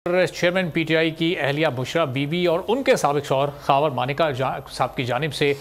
Chairman PTI की अहलिया बुशरा बीबी और उनके साबिक शौहर खावर मानिका साहब की जानिब से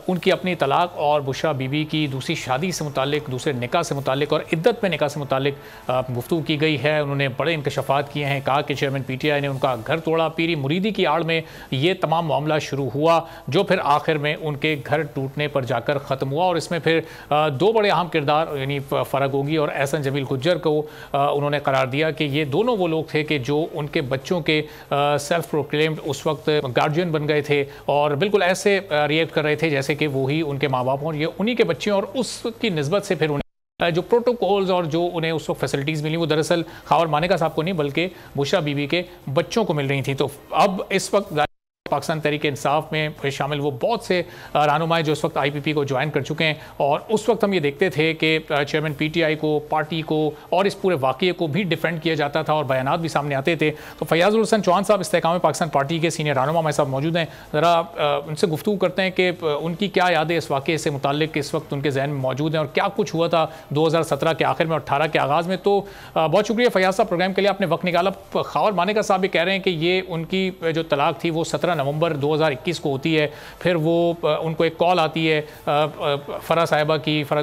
उनकी अपनी तलाक और बुशरा बीबी की दूसरी शादी से मुतालिक, दूसरे निकाह से मुतालिक और इद्दत में निकाह से मुतालिक गुफ्तगू की गई है। उन्होंने बड़े इंकशाफात किए हैं। कहा कि चेयरमैन पीटीआई ने उनका घर तोड़ा, पीरी मुरीदी की आड़ में ये तमाम मामला शुरू हुआ, जो फिर आखिर में उनके घर टूटने पर जाकर ख़त्म हुआ। और इसमें फिर दो बड़े अहम किरदार यानी फ़राग गोगी और एहसन जमील गुज्जर को उन्होंने करार दिया कि ये दोनों वो लोग थे कि जो उनके बच्चों के सेल्फ प्रोक्लेम्ड उस वक्त गार्जियन बन गए थे और बिल्कुल ऐसे रिएक्ट कर रहे थे जैसे कि वो ही उनके माँ बाप हों, ये उन्हीं के बच्चे और उसकी निस्बत से फिर उन्हें जो प्रोटोकॉल्स और जो उन्हें उस वक्त फैसिलिटीज़ मिली वो दरअसल खावर मानिका साहब को नहीं बल्कि बुशरा बीबी के बच्चों को मिल रही थी। तो अब इस वक्त पाकिस्तान तहरीक इंसाफ में शामिल वो बहुत से रहनुमाएं जो इस वक्त आईपीपी को ज्वाइन कर चुके हैं और उस वक्त हम ये देखते थे कि चेयरमैन पीटीआई को, पार्टी को और इस पूरे वाक़ये को भी डिफेंड किया जाता था और बयानात भी सामने आते थे। तो फयाजुल हसन चौहान साहब इस्तेकाम पाकिस्तान पार्टी के सीनियर रहनुमा हमारे साथ मौजूद हैं। ज़रा उनसे गुफ्तगू करते हैं कि उनकी क्या यादें इस वाक़ये से मुताल्लिक इस वक्त उनके जहन में मौजूद हैं और क्या कुछ हुआ था 2017 के आखिर में और 18 के आगाज़ में। तो बहुत शुक्रिया फयाज साहब, प्रोग्राम के लिए आपने वक्त निकाला। खावर मानिका साहब भी कह रहे हैं कि ये उनकी जो तलाक थी वो 17 नवंबर 2021 को होती है। फिर वो उनको एक कॉल आती है फ़राग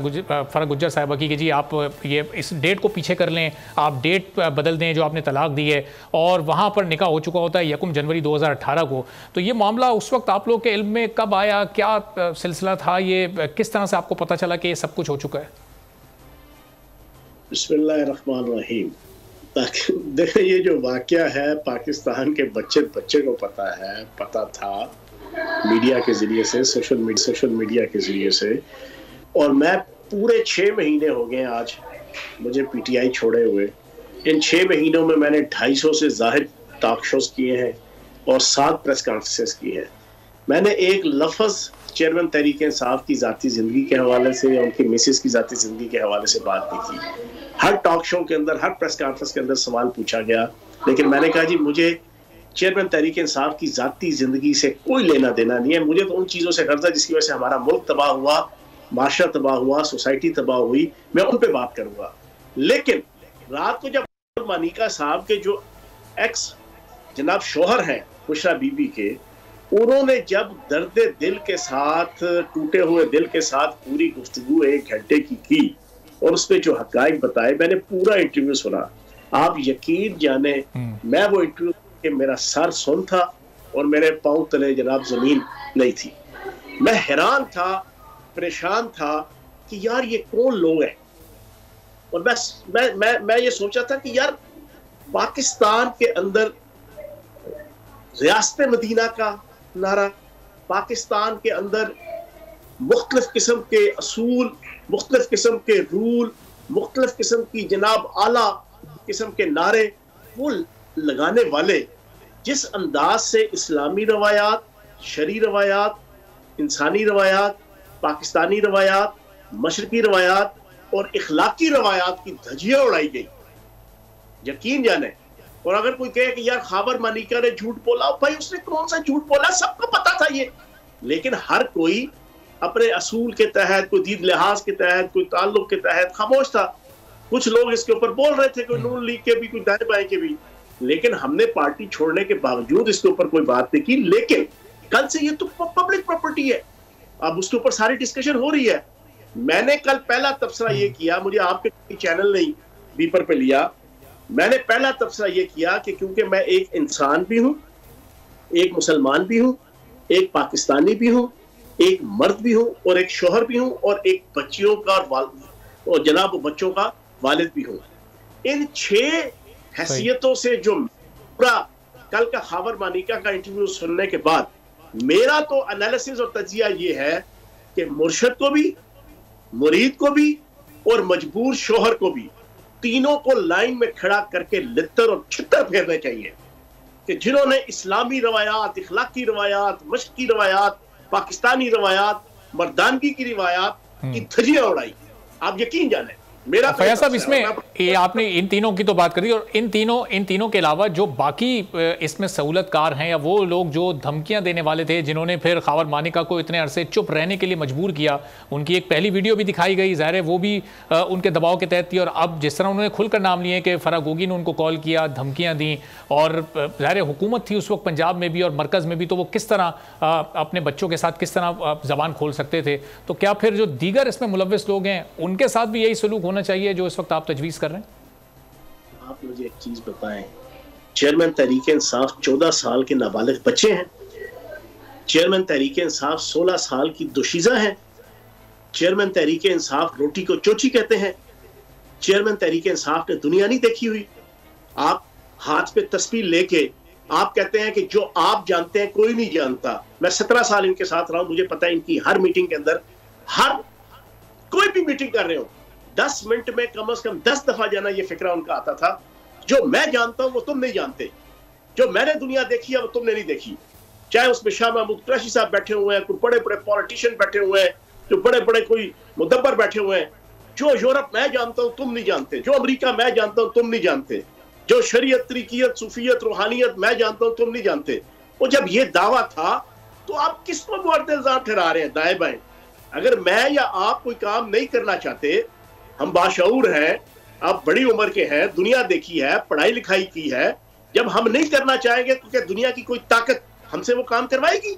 गुज्जर साहिबा की कि जी आप ये इस डेट को पीछे कर लें, आप डेट बदल दें जो आपने तलाक दी है, और वहाँ पर निकाह हो चुका होता है 1 जनवरी 2018 को। तो ये मामला उस वक्त आप लोग के इल्म में कब आया, क्या सिलसिला था, ये किस तरह से आपको पता चला कि ये सब कुछ हो चुका है? बिस्मिल्लाहिर्रहमानिर्रहीम। देखिए, ये जो वाक़या है पाकिस्तान के बच्चे को पता था मीडिया के ज़रिए से, सोशल मीडिया के ज़रिए से। और मैं पूरे 6 महीने हो गए आज मुझे पीटीआई छोड़े हुए। इन 6 महीनों में मैंने 250 से ज़ाहिर टॉक शोज़ किए हैं और 7 प्रेस कॉन्फ्रेंसेस की हैं। मैंने एक लफ्ज़ चेयरमैन तहरीक इंसाफ की ज़ाती ज़िंदगी के हवाले से या उनकी मिसेस की ज़ाती ज़िंदगी के हवाले से बात नहीं की। हर टॉक शो के अंदर, हर प्रेस कॉन्फ्रेंस के अंदर सवाल पूछा गया, लेकिन मैंने कहा जी मुझे चेयरमैन तहरीक इंसाफ की ज़ाती ज़िंदगी से कोई लेना देना नहीं है। मुझे तो उन चीज़ों से गर्ज है जिसकी वजह से हमारा मुल्क तबाह हुआ, माशरा तबाह हुआ, सोसाइटी तबाह हुई, मैं उन पर बात करूँगा। लेकिन रात को जब मानिका साहब के जो एक्स जनाब शोहर हैं बुशरा बीबी के, उन्होंने जब दर्द दिल के साथ, टूटे हुए दिल के साथ पूरी गुफ्तगू 1 घंटे की और उस पर जो हक़ाइक़ बताए, मैंने पूरा इंटरव्यू सुना। आप यकीन जाने मैं वो इंटरव्यू के मेरा सर सुन था और मेरे पाँव तले जनाब ज़मीन नहीं थी। मैं हैरान था, परेशान था कि यार ये कौन लोग हैं। और मैं ये सोचा था कि यार पाकिस्तान के अंदर रियासत मदीना का नारा, पाकिस्तान के अंदर मुख्तलिफ किस्म के असूल, मुख्तलिफ किस्म के रूल, मुख्तलिफ किस्म की जनाब आला किस्म के नारे वो लगाने वाले, जिस अंदाज से इस्लामी रवायात, शरी रवायात, इंसानी रवायात, पाकिस्तानी रवायात, मशरकी रवायात और इखलाकी रवायात की धज्जियां उड़ाई गई, यकीन जाने। और अगर कोई कहे कि यार खावर मानिका ने झूठ बोला, भाई उसने कौन सा झूठ बोला, सबको पता था ये। लेकिन हर कोई अपने असूल के तहत, कोई दीन लिहाज के तहत, कोई ताल्लुक के तहत खामोश था। कुछ लोग इसके ऊपर बोल रहे थे, कोई नून लीग के भी, कोई दाएं बाएं के भी। लेकिन हमने पार्टी छोड़ने के बावजूद इसके ऊपर कोई बात नहीं की। लेकिन कल से ये तो पब्लिक प्रॉपर्टी है, अब उसके ऊपर सारी डिस्कशन हो रही है। मैंने कल पहला तबसरा ये किया, मुझे आपके चैनल ने बीपर पे लिया, मैंने पहला तबसरा ये किया कि क्योंकि मैं एक इंसान भी हूँ, एक मुसलमान भी हूँ, एक पाकिस्तानी भी हूँ, एक मर्द भी हूँ और एक शोहर भी हूँ और एक बच्चियों का और जनाब बच्चों का वालिद भी हूँ। इन 6 हैसियतों से जो पूरा कल का खावर मानिका का इंटरव्यू सुनने के बाद मेरा तो एनालिसिस और तजिया ये है कि मुर्शद को भी, मुरीद को भी और मजबूर शोहर को भी, तीनों को लाइन में खड़ा करके लित्तर और छित्तर फेरने चाहिए कि जिन्होंने इस्लामी रवायात, इखलाकी रवायात, मशरकी रवायात, पाकिस्तानी रवायात, मर्दानगी की रवायात की धज्जियां उड़ाई। आप यकीन जाने मेरा फैयाज साहब, इसमें ये आपने इन तीनों की तो बात करी, और इन तीनों के अलावा जो बाकी इसमें सहूलतकार हैं, या वो लोग जो धमकियां देने वाले थे, जिन्होंने फिर खावर मानिका को इतने अरसे चुप रहने के लिए मजबूर किया, उनकी एक पहली वीडियो भी दिखाई गई, ज़ाहिर है वो भी उनके दबाव के तहत थी। और अब जिस तरह उन्होंने खुलकर नाम लिए कि फराह गोगी ने उनको कॉल किया, धमकियाँ दी, और ज़ाहिर है हुकूमत थी उस वक्त पंजाब में भी और मरकज़ में भी, तो वो किस तरह अपने बच्चों के साथ किस तरह ज़बान खोल सकते थे। तो क्या फिर जो दीगर इसमें मुलव्विस लोग हैं उनके साथ भी यही सलूक होना चाहिए जो इस वक्त आप तजवीज़ कर रहे हैं? आप मुझे एक चीज बताएं, चेयरमैन तहरीक इंसाफ 14 साल के नाबालिग बच्चे हैं, चेयरमैन तहरीक इंसाफ 16 साल की दोशीज़ा है, चेयरमैन तहरीक इंसाफ रोटी को चोची कहते हैं, चेयरमैन तहरीक इंसाफ ने दुनिया नहीं देखी हुई। आप हाथ पे तस्वीर लेके आप कहते हैं कि जो आप जानते हैं कोई नहीं जानता। मैं 17 साल इनके साथ रहा हूं, मुझे पता है इनकी हर मीटिंग के अंदर, हर कोई भी मीटिंग कर रहे हो 10 मिनट में कम से कम 10 दफा जाना, ये फिक्रा उनका आता था, जो मैं जानता हूं वो तुम नहीं जानते, जो मैंने दुनिया देखी है वो तुमने नहीं देखी। चाहे उसमें शाह महमूद कुरैशी साहब बैठे हुए हैं, कोई बड़े बड़े पॉलिटिशियन बैठे हुए हैं, जो बड़े बड़े कोई मुदब्बर बैठे हुए हैं, जो यूरोप मैं जानता हूं तुम नहीं जानते, जो अमेरिका मैं जानता हूं तुम नहीं जानते, जो शरीयत, तरीकियत, सूफियत, रूहानियत मैं जानता हूं तुम नहीं जानते। और जब ये दावा था तो आप किस पर मुअर्रिद इल्जाम ठहरा रहे हैं दाएं बाएं? अगर मैं या आप कोई काम नहीं करना चाहते, हम बाशऊर हैं, आप बड़ी उम्र के हैं, दुनिया देखी है, पढ़ाई लिखाई की है, जब हम नहीं करना चाहेंगे तो क्या दुनिया की कोई ताकत हमसे वो काम करवाएगी?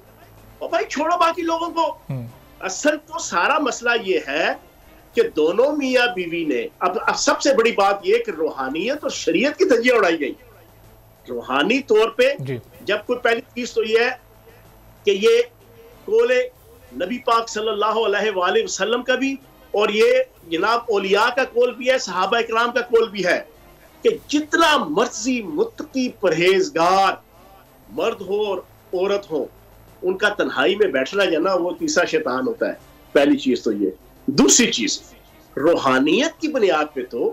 और भाई छोड़ो बाकी लोगों को। असल तो सारा मसला ये है कि दोनों मियां बीवी ने अब सबसे बड़ी बात यह कि रूहानियत और शरीयत की धज्जियां उड़ाई गई। रूहानी तौर पे जब कोई पहली चीज तो यह है कि ये कोले नबी पाक सल्लल्लाहु अलैहि वसल्लम का भी, और ये जनाब औलिया का कौल भी है, सहाबा इकराम का कौल भी है कि जितना मर्जी मुत्तकी परहेजगार मर्द हो और औरत हो, उनका तन्हाई में बैठना जाना वो तीसरा शैतान होता है। पहली चीज तो ये। दूसरी चीज, रूहानियत की बुनियाद पे तो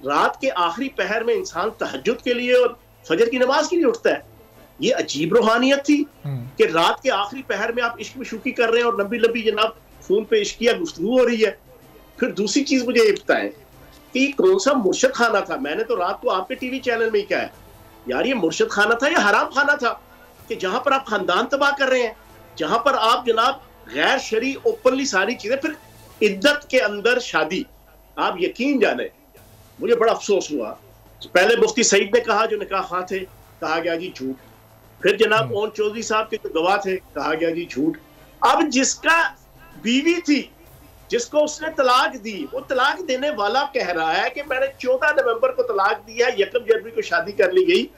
रात के आखिरी पहर में इंसान तहज्जुद के लिए और फजर की नमाज के लिए उठता है। ये अजीब रूहानियत थी कि रात के आखिरी पहर में आप इश्क मशूकी कर रहे हैं और लंबी लंबी जनाब फोन पे इश्किया गुफ्तगू हो रही है। फिर दूसरी चीज मुझे ये बताएं कि कौन सा मुर्शद खाना था? मैंने तो रात को आपके टीवी चैनल में ही कहा है, यार ये मुर्शद खाना था या हराम खाना था, कि जहां पर आप खानदान तबाह कर रहे हैं, जहां पर आप जनाब गैर शरी ओपनली सारी चीजें, फिर इद्दत के अंदर शादी। आप यकीन जाने, मुझे बड़ा अफसोस हुआ, पहले मुफ्ती सईद ने कहा जो निकाह खां थे, कहा गया जी झूठ। फिर जनाब ओन चौधरी साहब के जो गवाह थे, कहा गया जी झूठ। अब जिसका बीवी थी, जिसको उसने तलाक दी, वो तलाक देने वाला कह रहा है कि मैंने 14 नवंबर को तलाक दिया, 1 जनवरी को शादी कर ली गई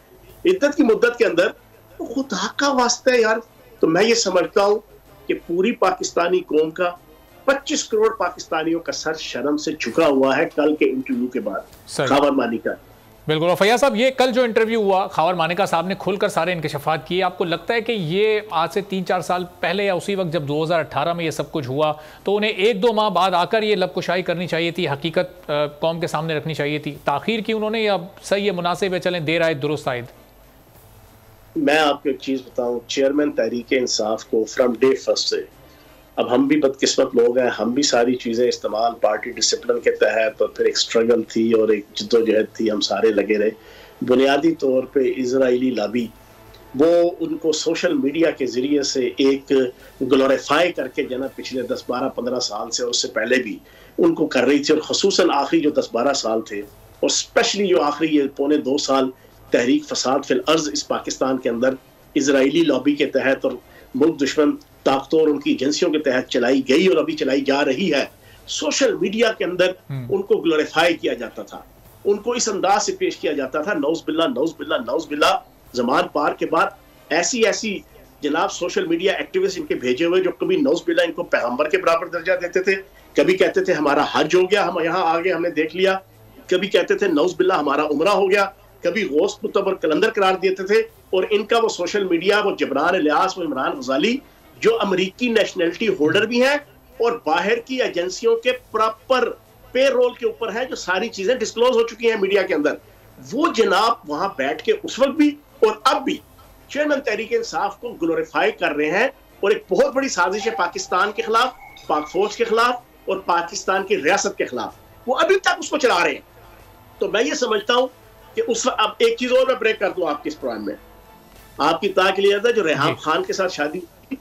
इद्दत की मुद्दत के अंदर। तो खुदा का वास्ता है यार। तो मैं ये समझता हूं कि पूरी पाकिस्तानी कौम का 25 करोड़ पाकिस्तानियों का सर शर्म से झुका हुआ है कल के इंटरव्यू के बाद खावर मानिका। बिल्कुल। और फैयाज साहब, ये कल जो इंटरव्यू हुआ, खावर मानिका साहब ने खुलकर सारे इंकशाफात किए, आपको लगता है कि ये आज से 3-4 साल पहले या उसी वक्त जब 2018 में ये सब कुछ हुआ, तो उन्हें 1-2 माह बाद आकर ये लबकुशाई करनी चाहिए थी, हकीकत कौम के सामने रखनी चाहिए थी? ताखीर की उन्होंने, या सही है, मुनासिब है, चलें देर आए दुरुस्त आयद? मैं आपको एक चीज बताऊं, चेयरमैन तहरीक इंसाफ को फ्रॉम डे फर्स्ट से, अब हम भी बदकिस्मत लोग हैं, हम भी सारी चीज़ें इस्तेमाल पार्टी डिसिप्लिन के तहत, और फिर एक स्ट्रगल थी और एक जद्दोजहद थी, हम सारे लगे रहे। बुनियादी तौर पे इजराइली लॉबी वो उनको सोशल मीडिया के ज़रिए से एक ग्लोरीफाई करके जना पिछले 10, 12, 15 साल से और उससे पहले भी उनको कर रही थी, और ख़ुसूसन आखिरी जो 10-12 साल थे, और स्पेशली जो आखिरी ये 1.25 साल तहरीक फसाद फिल अर्ज इस पाकिस्तान के अंदर इजराइली लॉबी के तहत और मुल्क दुश्मन ताकतों और उनकी एजेंसियों के तहत चलाई गई और अभी चलाई जा रही है। सोशल मीडिया के अंदर उनको ग्लोरीफाई किया जाता था, उनको इस अंदाज से पेश किया जाता था, नौज बिल्ला नौज बिल्ला नौज बिल्ला। जमान पार के बाद ऐसी ऐसी जनाब सोशल मीडिया एक्टिविस्ट इनके भेजे हुए, जो कभी नौज बिल्ला इनको पैगंबर के बराबर दर्जा देते थे, कभी कहते थे हमारा हज हो गया, हम यहाँ आ गए, हमने देख लिया, कभी कहते थे नौज बिल्ला हमारा उमरा हो गया, कभी गौस मुतबर कलंदर करार देते थे। और इनका वो सोशल मीडिया, वो जबरान इलियास, वो इमरान गजाली, जो अमेरिकी नेशनलिटी होल्डर भी हैं और बाहर की एजेंसियों के प्रॉपर पे रोल के ऊपर है, जो सारी चीजें डिस्क्लोज हो चुकी हैं मीडिया के अंदर, वो जनाब वहां बैठ के उस वक्त भी और अब भी चेयरमैन तहरीक इंसाफ को ग्लोरीफाई कर रहे हैं। और एक बहुत बड़ी साजिश है पाकिस्तान के खिलाफ, पाक फौज के खिलाफ और पाकिस्तान की रियासत के खिलाफ। वो अभी तक उसको चला रहे हैं। तो मैं ये समझता हूं कि उस अब एक चीज और मैं ब्रेक कर दूं आपके इस प्रोग्राम में, आपकी इत्तला के लिए था जो रेहान खान के साथ शादी हुई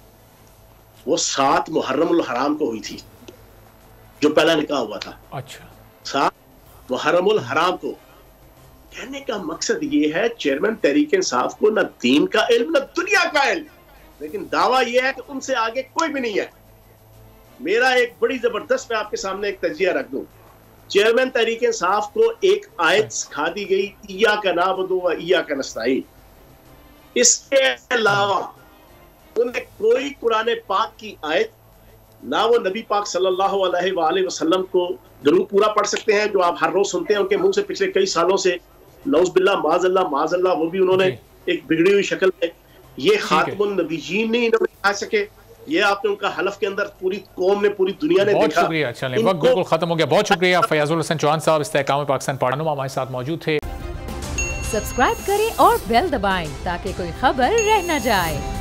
वो 7 मुहर्रमुल हराम को हुई थी, जो पहला निकाह हुआ था। अच्छा, 7 मुहर्रमुल हराम को। कहने का मकसद ये है चेयरमैन तहरीक इंसाफ को न दीन का इल्म न दुनिया का इल्म, लेकिन दावा यह है कि उनसे आगे कोई भी नहीं है। मेरा एक बड़ी जबरदस्त, मैं आपके सामने एक तजिया रख दूं। चेयरमैन तहरीक इंसाफ को एक आयत सिखा दी गई, इय्या का नाबुदु व इय्या का नस्तईन। इसके अलावा उन्हें कोई कुरान पाक की आयत, ना वो नबी पाक सल्लल्लाहु अलैहि वसल्लम को जरूर पूरा पढ़ सकते हैं जो आप हर रोज सुनते हैं उनके मुंह से पिछले कई सालों से, नौज़बिल्लाह माज़अल्लाह, वो भी उन्होंने एक बिगड़ी हुई शक्ल में, ये खातमुन नबीयीन नहीं इन्होंने कह सके। ये आपने उनका हलफ के अंदर पूरी कौम ने, पूरी दुनिया ने बहुत देखा। शुक्रिया। चलें, वक्त बिल्कुल खत्म हो गया। बहुत शुक्रिया फयाजुल हसन चौहान साहब, इस्तेहकाम पाकिस्तान पढ़ानुमा हमारे साथ मौजूद थे। सब्सक्राइब करें और बेल दबाएं ताकि कोई खबर रह न जाए।